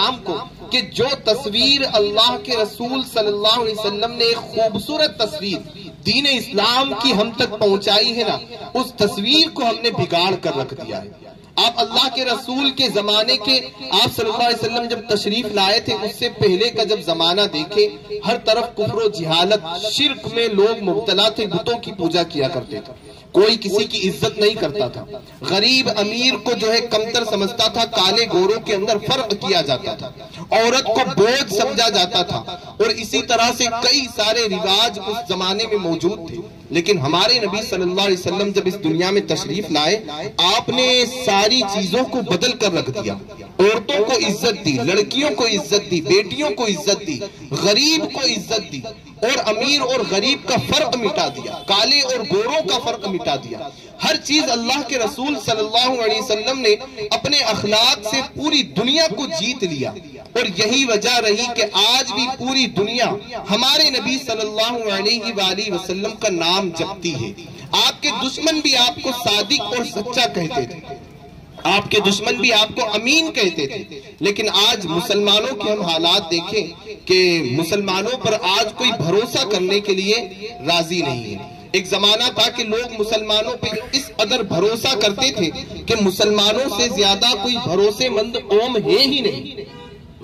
اسلام کو کہ جو تصویر اللہ کے رسول صلی اللہ علیہ وسلم نے ایک خوبصورت تصویر دین اسلام کی ہم تک پہنچائی ہے نا، اس تصویر کو ہم نے بگاڑ کر رکھ دیا ہے۔ آپ اللہ کے رسول کے زمانے کے آپ صلی اللہ علیہ وسلم جب تشریف لائے تھے، اس سے پہلے کا جب زمانہ دیکھیں، ہر طرف کفر و جہالت، شرک میں لوگ مبتلا تھے، بتوں کی پوجا کیا کرتے تھے، کوئی کسی کی عزت نہیں کرتا تھا، غریب امیر کو جو ہے کمتر سمجھتا تھا، کالے گوروں کے اندر فرق کیا جاتا تھا، عورت کو بوجھ سمجھا جاتا تھا، اور اسی طرح سے کئی سارے رواج اس زمانے میں موجود تھے۔ لیکن ہمارے نبی صلی اللہ علیہ وسلم جب اس دنیا میں تشریف لائے، آپ نے ساری چیزوں کو بدل کر رکھ دیا، عورتوں کو عزت دی، لڑکیوں کو عزت دی، بیٹیوں کو عزت دی، غریب کو عزت دی، اور امیر اور غریب کا فرق مٹا دیا، کالے اور گوروں کا فرق مٹا دیا۔ ہر چیز اللہ کے رسول صلی اللہ علیہ وسلم نے اپنے اخلاق سے پوری دنیا کو جیت لیا، اور یہی وجہ رہی کہ آج بھی پوری دنیا ہمارے نبی صلی اللہ علیہ وآلہ وسلم کا نام جپتی ہے۔ آپ کے دشمن بھی آپ کو صادق اور سچا کہتے تھے، آپ کے دشمن بھی آپ کو امین کہتے تھے، لیکن آج مسلمانوں کے ہم حالات دیکھیں کہ مسلمانوں پر آج کوئی بھروسہ کرنے کے لیے راضی نہیں ہے۔ ایک زمانہ تھا کہ لوگ مسلمانوں پہ اس قدر بھروسہ کرتے تھے کہ مسلمانوں سے زیادہ کوئی بھروسے مند قوم ہے ہی نہیں۔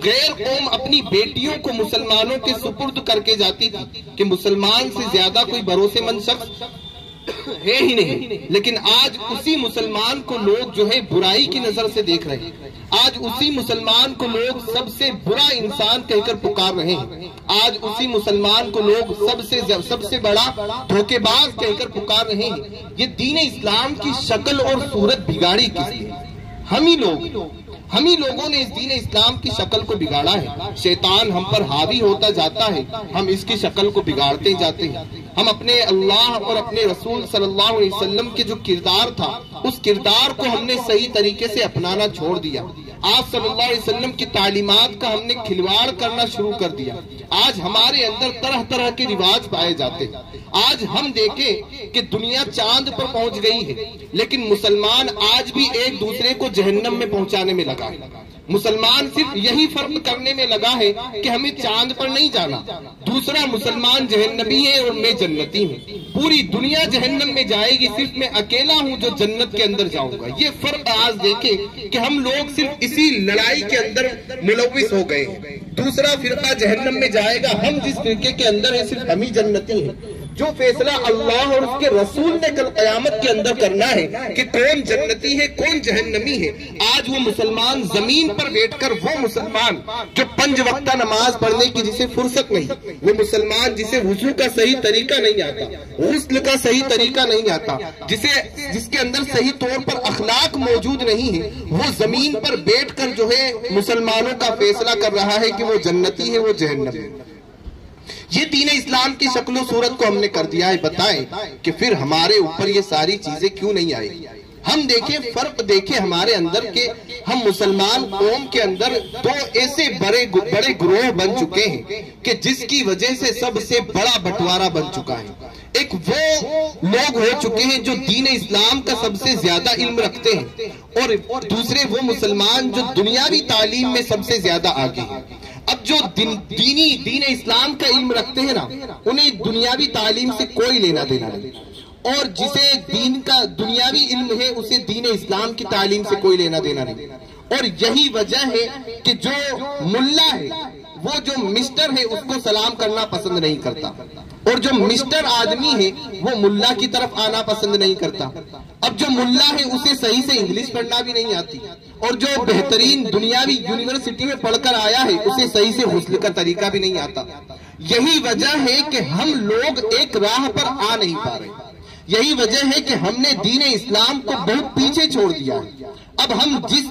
غیر قوم اپنی بیٹیوں کو مسلمانوں کے سپرد کر کے جاتی تھی کہ مسلمان سے زیادہ کوئی بھروسے مند شخص ہے ہی نہیں، لیکن آج اسی مسلمان کو لوگ جو ہے برائی کی نظر سے دیکھ رہے ہیں، آج اسی مسلمان کو لوگ سب سے برا انسان کہہ کر پکار رہے ہیں، آج اسی مسلمان کو لوگ سب سے بڑا دھوکے باز کہہ کر پکار رہے ہیں۔ یہ دین اسلام کی شکل اور صورت بگاڑی کس لیے؟ ہم ہی لوگوں نے اس دین اسلام کی شکل کو بگاڑا ہے۔ شیطان ہم پر حاوی ہوتا جاتا ہے، ہم اس کی شکل کو بگاڑتے جاتے ہیں۔ ہم اپنے اللہ اور اپنے رسول صلی اللہ علیہ وسلم کے جو کردار تھا، اس کردار کو ہم نے صحیح طریقے سے اپنانا چھوڑ دیا۔ آپ صلی اللہ علیہ وسلم کی تعلیمات کا ہم نے کھلواڑ کرنا شروع کر دیا۔ آج ہمارے اندر طرح طرح کے رواج پائے جاتے ہیں۔ آج ہم دیکھیں کہ دنیا چاند پر پہنچ گئی ہے، لیکن مسلمان آج بھی ایک دوسرے کو جہنم میں پہنچانے میں لگا ہے۔ مسلمان صرف یہی فرق کرنے میں لگا ہے کہ ہمیں چاند پر نہیں جانا، دوسرا مسلمان جہنمی ہے اور میں جنتی ہوں، پوری دنیا جہنم میں جائے گی، صرف میں اکیلا ہوں جو جنت کے اندر جاؤں گا۔ یہ فرق آج دیکھیں کہ ہم لوگ صرف اسی لڑائی کے اندر ملوث ہو گئے ہیں۔ دوسرا فرقہ جہنم میں جائے گا، ہم جس فرقے کے اندر ہیں صرف ہم ہی جنتی ہیں۔ جو فیصلہ اللہ اور اس کے رسول نے کل قیامت کے اندر کرنا ہے کہ کون جنتی ہے کون جہنمی ہے، آج وہ مسلمان زمین پر بیٹھ کر، وہ مسلمان جو 5 وقتہ نماز پڑھنے کی جسے فرصت نہیں، وہ مسلمان جسے وضو کا صحیح طریقہ نہیں آتا، غسل کا صحیح طریقہ نہیں آتا، جس کے اندر صحیح طور پر اخلاق موجود نہیں ہے، وہ زمین پر بیٹھ کر جو ہے مسلمانوں کا فیصلہ کر رہا ہے کہ وہ جنتی ہے وہ جہنمی ہے۔ یہ دین اسلام کی شکل و صورت کو ہم نے کر دیا ہے۔ بتائیں کہ پھر ہمارے اوپر یہ ساری چیزیں کیوں نہیں آئی؟ ہم دیکھیں، فرق دیکھیں ہمارے اندر کہ ہم مسلمان قوم کے اندر 2 ایسے بڑے گروہ بن چکے ہیں کہ جس کی وجہ سے سب سے بڑا بٹوارا بن چکا ہے۔ ایک وہ لوگ ہو چکے ہیں جو دین اسلام کا سب سے زیادہ علم رکھتے ہیں، اور دوسرے وہ مسلمان جو دنیاوی تعلیم میں سب سے زیادہ آگے ہیں۔ اب جو دین اسلام کا علم رکھتے ہیں نا، انہیں دنیاوی تعلیم سے کوئی لینا دینا نہیں، اور جسے دین کا دنیاوی علم ہے اسے دین اسلام کی تعلیم سے کوئی لینا دینا نہیں۔ اور یہی وجہ ہے کہ جو ملا ہے، وہ جو مسٹر ہے اس کو سلام کرنا پسند نہیں کرتا، اور جو مسٹر آدمی ہے وہ ملا کی طرف آنا پسند نہیں کرتا۔ اب جو ملا ہے اسے صحیح سے انگلش پڑھنا بھی نہیں آتی، اور جو بہترین دنیاوی یونیورسٹی میں پڑھ کر آیا ہے اسے صحیح سے غسل کا طریقہ بھی نہیں آتا۔ یہی وجہ ہے کہ ہم لوگ ایک راہ پر آ نہیں پا رہے، یہی وجہ ہے کہ ہم نے دین اسلام کو بہت پیچھے چھوڑ دیا ہے۔ اب ہم جس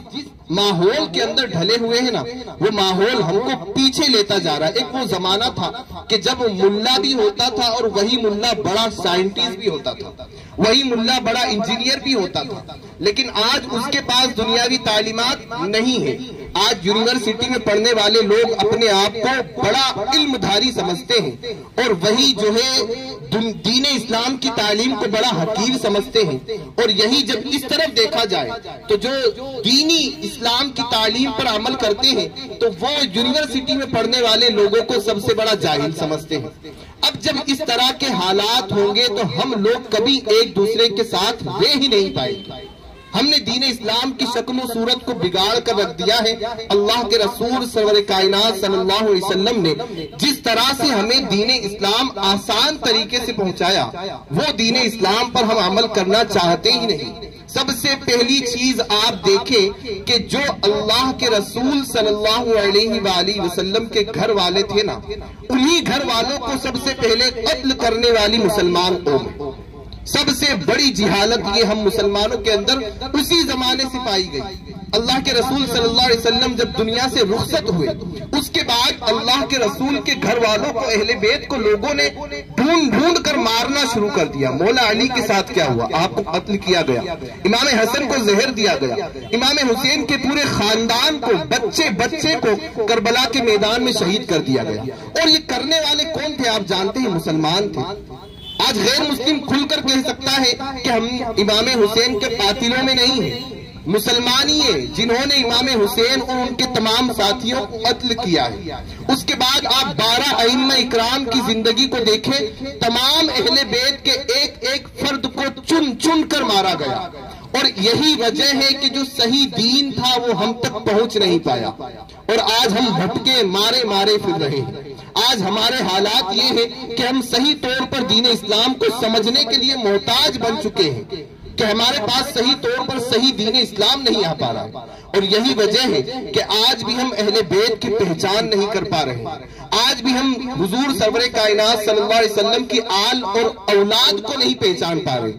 ماحول کے اندر ڈھلے ہوئے ہیں نا، وہ ماحول ہم کو پیچھے لیتا جا رہا ہے۔ ایک وہ زمانہ تھا کہ جب ملا بھی ہوتا تھا اور وہی ملا بڑا سائنٹسٹ بھی ہوتا تھا، وہی ملا بڑا انجینئر بھی ہوتا تھا، لیکن آج اس کے پاس دنیاوی تعلیمات نہیں ہے، آج یونیورسٹی میں پڑھنے والے لوگ اپنے آپ کو بڑا علم دھاری سمجھتے ہیں اور وہی جو ہے دین اسلام کی تعلیم کو بڑا حقیر سمجھتے ہیں، اور یہی جب اس طرف دیکھا جائے تو جو دینی اسلام کی تعلیم پر عمل کرتے ہیں تو وہ یونیورسٹی میں پڑھنے والے لوگوں کو سب سے بڑا جاہل سمجھتے ہیں۔ اب جب اس طرح کے حالات ہوں گے تو ہم لوگ کبھی ایک دوسرے کے ساتھ رہ ہی نہیں پائیں گے۔ ہم نے دین اسلام کی شکل و صورت کو بگاڑ کر رکھ دیا ہے۔ اللہ کے رسول سرور کائنات صلی اللہ علیہ وسلم نے جس طرح سے ہمیں دین اسلام آسان طریقے سے پہنچایا، وہ دین اسلام پر ہم عمل کرنا چاہتے ہی نہیں۔ سب سے پہلی چیز آپ دیکھیں کہ جو اللہ کے رسول صلی اللہ علیہ وآلہ وسلم کے گھر والے تھے نا، انہی گھر والوں کو سب سے پہلے قتل کرنے والی مسلمان قوم ہے۔ سب سے بڑی جہالت یہ ہم مسلمانوں کے اندر اسی زمانے سے پائی گئی۔ اللہ کے رسول صلی اللہ علیہ وسلم جب دنیا سے رخصت ہوئے، اس کے بعد اللہ کے رسول کے گھر والوں کو، اہل بیت کو لوگوں نے ڈھونڈ ڈھونڈ کر مارنا شروع کر دیا۔ مولا علی کے ساتھ کیا ہوا؟ آپ کو قتل کیا گیا۔ امام حسن کو زہر دیا گیا۔ امام حسین کے پورے خاندان کو، بچے بچے کو کربلا کے میدان میں شہید کر دیا گیا۔ اور یہ کرنے والے کون تھے آپ جانتے ہیں؟ مسلمان تھے۔ آج غیر مسلم کھل کر کہہ سکتا ہے کہ ہم امام حسین کے قاتلوں میں نہیں ہیں، مسلمان ہی ہیں جنہوں نے امام حسین اور ان کے تمام ساتھیوں کو قتل کیا ہے۔ اس کے بعد آپ 12 ائمہ اکرام کی زندگی کو دیکھیں، تمام اہل بیت کے ایک ایک فرد کو چن چن کر مارا گیا، اور یہی وجہ ہے کہ جو صحیح دین تھا وہ ہم تک پہنچ نہیں پایا، اور آج ہم بھٹکے مارے مارے پھر رہے ہیں۔ آج ہمارے حالات یہ ہے کہ ہم صحیح طور پر دین اسلام کو سمجھنے کے لیے محتاج بن چکے ہیں کہ ہمارے پاس صحیح طور پر صحیح دین اسلام نہیں آ پا رہا، اور یہی وجہ ہے کہ آج بھی ہم اہل بیت کی پہچان نہیں کر پا رہے ہیں۔ آج بھی ہم حضور سرور کائنات صلی اللہ علیہ وسلم کی آل اور اولاد کو نہیں پہچان پا رہے۔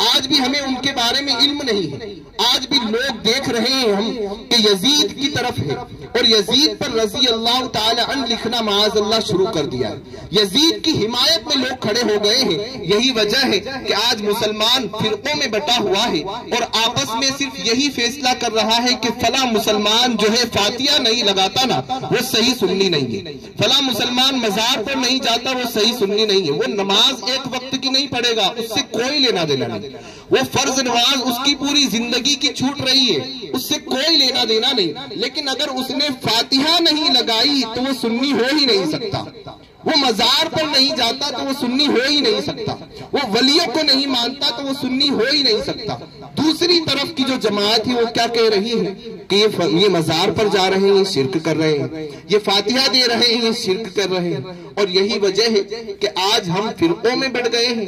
آج بھی ہمیں ان کے بارے میں علم نہیں ہے۔ آج بھی لوگ دیکھ رہے ہیں ہم کہ یزید کی طرف ہے، اور یزید پر رضی اللہ تعالی عنہ لکھنا معاذ اللہ شروع کر دیا ہے۔ یزید کی حمایت میں لوگ کھڑے ہو گئے ہیں۔ یہی وجہ ہے کہ آج مسلمان فرقوں میں بٹا ہوا ہے، اور آپس میں صرف یہی فیصلہ کر رہا ہے کہ فلاں مسلمان جو ہے فاتحہ نہیں لگاتا نا، وہ صحیح سنی نہیں ہے۔ فلاں مسلمان مزار پر نہیں جاتا، وہ صحیح سنی نہیں ہے۔ وہ نماز ایک وقت کی نہیں پڑھے گا، اس سے کوئی لینا دینا نہیں۔ وہ فرض نماز اس کی پوری زندگی کی چھوٹ رہی ہے، اس سے کوئی لینا دینا نہیں۔ لیکن اگر اس نے فاتحہ نہیں لگائی تو وہ سنی ہو ہی نہیں سکتا۔ وہ مزار پر نہیں جاتا تو وہ سنی ہو ہی نہیں سکتا۔ وہ ولیوں کو نہیں مانتا تو وہ سنی ہو ہی نہیں سکتا۔ دوسری طرف کی جو جماعت ہے وہ کیا کہہ رہی ہے کہ یہ مزار پر جا رہے ہیں، شرک کر رہے ہیں، یہ فاتحہ دے رہے ہیں، شرک کر رہے ہیں۔ اور یہی وجہ ہے کہ آج ہم فرقوں میں بڑھ گئے ہیں،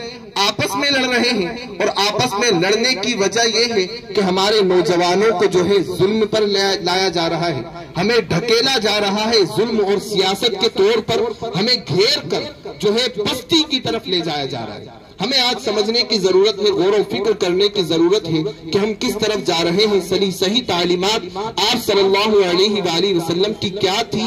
آپس میں لڑ رہے ہیں، اور آپس میں لڑنے کی وجہ یہ ہے کہ ہمارے نوجوانوں کو جو ہے ظلم پر لایا جا رہا ہے، ہمیں ڈھکیلا جا رہا ہے ظلم اور سیاست کے طور پر، ہمیں گھیر کر جو ہے بستی کی طرف لے جایا جا رہا ہے۔ ہمیں آج سمجھنے کی ضرورت ہے، غور و فکر کرنے کی ضرورت ہے کہ ہم کس طرف جا رہے ہیں۔ صحیح تعلیمات آپ صلی اللہ علیہ وآلہ وسلم کی کیا تھی؟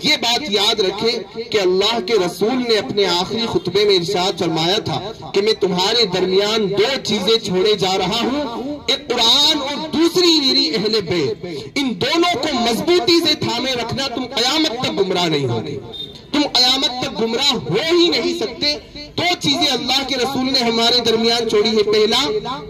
یہ بات یاد رکھیں کہ اللہ کے رسول نے اپنے آخری خطبے میں ارشاد فرمایا تھا کہ میں تمہارے درمیان 2 چیزیں چھوڑے جا رہا ہوں، ایک قرآن اور دوسری میری اہل بیت۔ ان دونوں کو مضبوطی سے تھامے رکھنا، تم قیامت تک گمراہ نہیں ہوگے، تم قیامت تک گمراہ ہو ہی نہیں سکتے۔ 2 چیزیں اللہ کے رسول نے ہمارے درمیان چھوڑی ہے، پہلا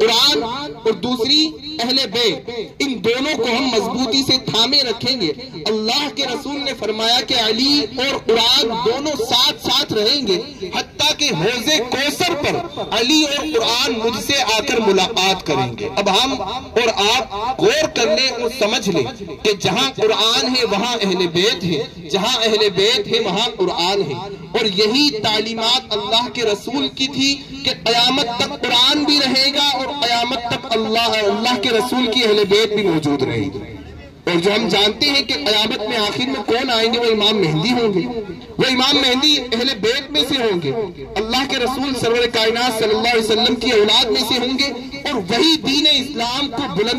قرآن اور دوسری اہل بیت۔ ان دونوں کو ہم مضبوطی سے تھامے رکھیں گے۔ اللہ کے رسول نے فرمایا کہ علی اور قرآن دونوں ساتھ ساتھ رہیں گے، حتیٰ کہ حوض کوثر پر علی اور قرآن مجھ سے آ کر ملاقات کریں گے۔ اب ہم اور آپ غور کر لیں اور سمجھ لیں کہ جہاں قرآن ہے وہاں اہل بیت ہے، جہاں اہل بیت ہے وہاں قرآن ہے۔ اور یہی تعلیمات اللہ کے رسول کی تھی کہ قیامت تک قرآن بھی رہے گا، اور قیامت تک اللہ کے رسول کی اہل بیت بھی موجود رہے گی۔ اور جو ہم جانتے ہیں کہ قیامت میں آخر میں کون آئیں گے، وہ امام مہدی ہوں گے۔ وہ امام مہدی اہل بیت میں سے ہوں گے، اللہ کے رسول سرور کائنات صلی اللہ علیہ وسلم کی اولاد میں سے ہوں گے، اور وہی دین اسلام کو بلند